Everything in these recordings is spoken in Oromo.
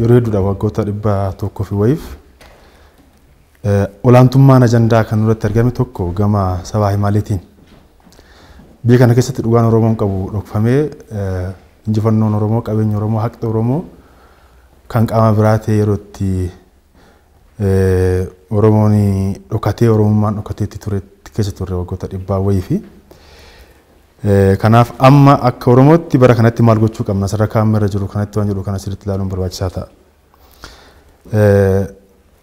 yeroo hedduudha waggoota 100 fi wayiif olaantummaan ajandaa kan irratti argame tokko gama sabaa himaaleetiin biyya kana keessatti dhugaan Oromoon qabu dhokfamee injifannoon Oromoo qabeenya Oromoo haqxa Oromoo kan qaama biraa ta'e yeroo itti Oromoon dhokatee Oromummaan dhokateetti ture keessa ture waggoota 100 wayii fi kanaaf amma akka Oromootti bara kanatti maal gochuu qabna sadarkaa amma irra jiru kanatti waan jedhu kana sirriitti ilaaluun barbaachisaa ta'a.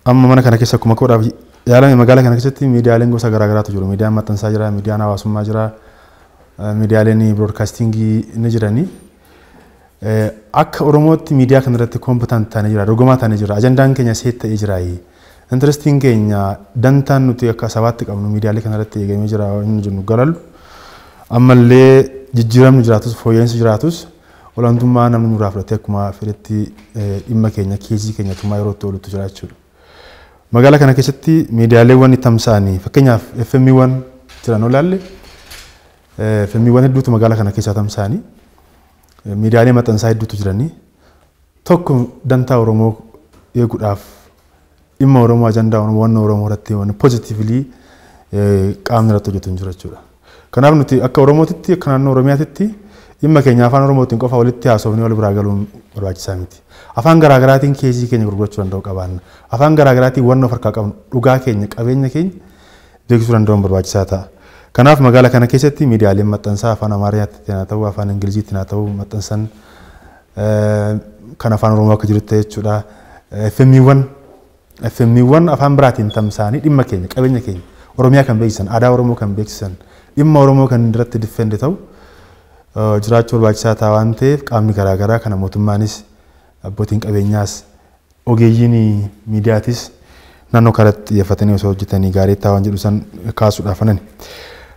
Amma mana kana keessa akkuma koodhaaf yaalame magaalaa kana keessatti miidiyaaleen gosa garaa garaatu jiru. Miidiyaan maxxansaa jira, miidiyaan hawaasummaa jira, miidiyaaleen biroodkaastingii ni jirani. Akka Oromootti miidiyaa kana irratti kompetant ta'anii jira, dorgomaa ta'anii jira. Ajandaan keenya seet ta'ee jira. Interestiin keenya dantaan nuti akka sabaatti qabnu miidiyaalee kana irratti eegamee jira inni jennu galallu. Ammallee jijjiiramni jiraatus fooyya'insi jiraatus olaantummaa namni nurraa fudhatee akkuma fedhetti dhimma keenya keezii keenya tumaa yeroo itti oolutti jira jechuudha. Magaalaa kana keessatti miidiyaaleewwan tamsa'anii fakkeenyaaf FM'wwan jiran olaalle FM'wwan hedduutu magaalaa kana keessaa tamsa'anii miidiyaalee maxxansaa hedduutu jiranii tokko dantaa Oromoo eeguudhaaf dhimma Oromoo ajandaa Oromoo irratti waan pozitiivlii qaamni irratti hojjetu jira jechuudha. Kanaaf nuti akka Oromootitti akka naannoo Oromiyaatitti dhimma keenya afaan Oromootiin qofa walitti haasofnee wal biraa galuun barbaachisaa miti. Afaan garaa garaatiin keezii keenya gurgurachuu danda'u qabaanna. Afaan garaa garaatiin waan of harkaa qabnu dhugaa keenya qabeenya keenya beeksisuu danda'uun barbaachisaa ta'a. Kanaaf magaalaa kana keessatti miidiyaaleen maxxansaa afaan Amaariyaatti haa ta'u afaan Ingiliziitti haa ta'u maxxansan kan afaan Oromoo akka jirutti jechuudha. FM'wwan afaan biraatiin tamsa'anii dhimma keenya qabeenya keenya Oromiyaa kan beeksisan aadaa Oromoo kan beeksisan dhimma Oromoo kan irratti diffendi ta'u jiraachuu barbaachisaa ta'a waan ta'eef qaamni garaa garaa kana mootummaanis abbootiin qabeenyaas ogeeyyiin miidiyaatis naannoo kanatti xiyyeeffatanii osoo hojjetanii gaarii ta'aa waan jedhu san kaasuudhaaf anani.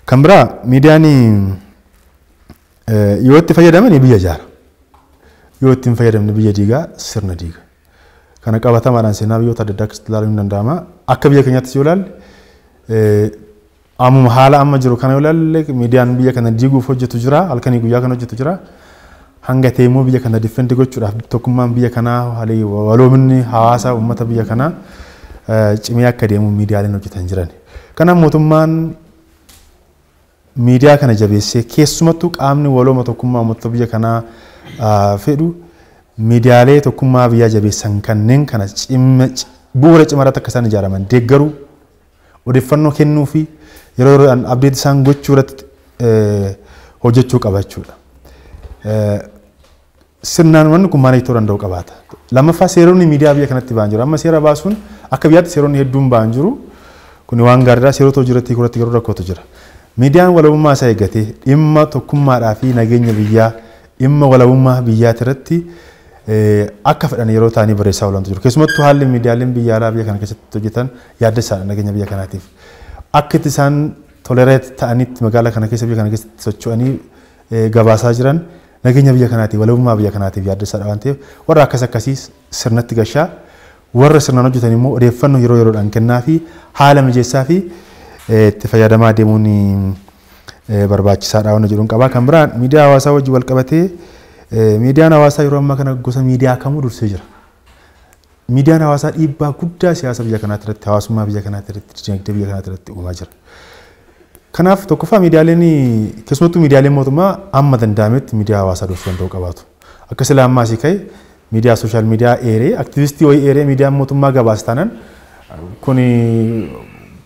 Kan biraa miidiyaan yoo itti fayyadaman biyya ijaara. Yoo itti hin fayyadamne biyya diigaa sirna diiga. Kana qabatamaadhaan seenaa biyyoota adda addaa keessatti ilaaluun ni danda'ama. Akka biyya keenyaattis yoo ilaalle amma haala amma jiru kana yoo ilaalle miidiyaan biyya kana diiguuf hojjetu jira, halkanii guyyaa kana hojjetu jira. Hanga ta'e immoo biyya kana diffendi gochuudhaaf tokkummaan biyya kanaa haalli waloominni hawaasa uummata biyya kanaa cimee akka deemu miidiyaaleen hojjetan jiran. Kanaaf mootummaan miidiyaa kana jabeessee keessumattuu qaamni walooma tokkummaa uummata biyya kanaa fedhu miidiyaalee tokkummaa biyyaa jabeessan kanneen kana bu'uura cimaarratti akka isaan ijaaraman deeggaruu odeeffannoo kennuu fi yeroo yeroodhaan abdeet isaan gochuu irratti hojjechuu qaba jechuudha. Sirnaan wanni kun maal ta'uu danda'u qabaata. Lammaffaa seeronni miidiyaa biyya kanatti ba'an jiru. Amma seera baasuun akka biyyaatti seeronni hedduun ba'an jiru. Kun waan gaariidha. Seerota hojiirratti irratti garuu rakkootu jira. Miidiyaan walabummaa isaa eeggatee dhimma tokkummaadhaa fi nageenya biyyaa dhimma walabummaa biyyaati irratti akka fedhan yeroo ta'anii barreessaa oolantu jiru. Keessumattuu haalli miidiyaaleen biyya alaa biyya kana keessatti hojjetan yaaddessaadha nageenya biyya kanaatiif. Akka itti isaan tolereet ta'anitti magaalaa kana keessa biyya kana keessatti socho'anii gabaasaa jiran nageenya biyya kanaatiif walabummaa biyya kanaatiif yaaddessaadha waan ta'eef warra akkasii sirnatti gashaa warra sirnaan hojjetan immoo odeeffannoo yeroo yeroodhaan kennaa fi haala mijeessaa fi itti fayyadamaa deemuun barbaachisaadha waan jedhuun qaba. Kan biraan miidiyaa hawaasaa wajjin wal qabatee miidiyaan hawaasaa yeroo ammaa kana gosa miidiyaa kamuu dursee jira. Miidiyaan hawaasaa dhiibbaa guddaa siyaasa biyya kanaatti irratti hawaasummaa biyya kanaatti irratti dinagdee biyya kanaatti irratti uumaa jira. Kanaaf tokkoffaa miidiyaaleen keessumattuu miidiyaaleen mootummaa amma danda'ametti miidiyaa hawaasaa dursuu danda'u qabaatu. Akka sila ammaa asii ka'e miidiyaa sooshaal miidiyaa eeree aktivistii wayii eeree miidiyaan mootummaa gabaas taanaan kun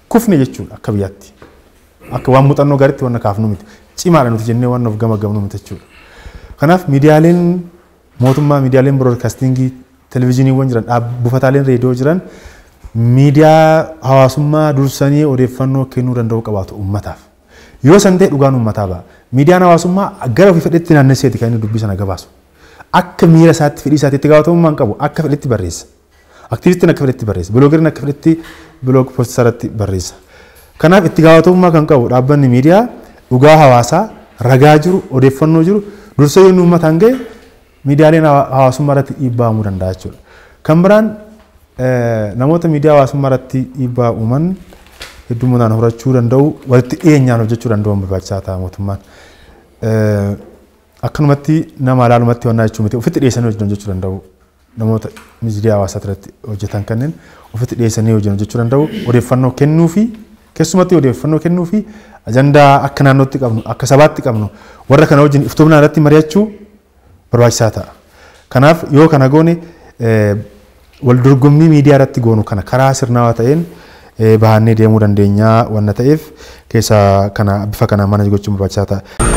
kufne jechuudha akka biyyaatti. Akka waan muuxannoo gaariitti waan kaafnu miti. Cimaadha nuti jennee waan of gamagamnu miti jechuudha. Kanaaf miidiyaaleen mootummaa miidiyaaleen biroodkaastingii televezyiiniiwwan jiran buufataaleen reediyoo jiran miidiyaa hawaasummaa dursanii odeeffannoo kennuu danda'u qabaatu uummataaf. Yoo san ta'e dhugaan uummataa ba'a. Miidiyaan hawaasummaa gara ofii fedhetti naannesseeti kan inni dubbii sana gabaasu. Akka miira isaatti fedhii isaatti itti gaafatamummaan qabu akka fedhetti barreessa. Aktivistiin akka fedhetti barreessa. Biloogeriin akka fedhetti biloog poostii irratti barreessa. Kanaaf itti gaafatamummaa kan qabu dhaabbanni miidiyaa dhugaa hawaasaa ragaa jiru odeeffannoo jiru dursee yoo uummataan ga'e miidiyaaleen hawaasummaa irratti dhiibbaa uumuu danda'a jechuudha. Kan biraan namoota miidiyaa hawaasummaa irratti dhiibbaa uuman hedduminaan horachuu danda'u walitti dhiyeenyaan hojjechuu danda'u barbaachisaa ta'a mootummaan. Akkanumatti nama ilaalumatti waan jechuun miti ofitti dhiyeessanii hojjechuu danda'u namoota miidiyaa hawaasaa irratti hojjetan kanneen ofitti dhiyeessanii hojjetan jechuu danda'u. Odeeffannoo kennuu fi keessumatti odeeffannoo kennuu fi ajandaa akka naannootti qabnu akka sabaatti qabnu warra kana wajjin iftoomnaa irratti mari'achuu barbaachisaa ta'a. Kanaaf yoo kana goone wal dorgommii miidiyaa irratti goonu kana karaa sirnaawaa ta'een bahannee deemuu dandeenya waan ta'eef keessa kana bifa kana manage gochuun barbaachisaa ta'a.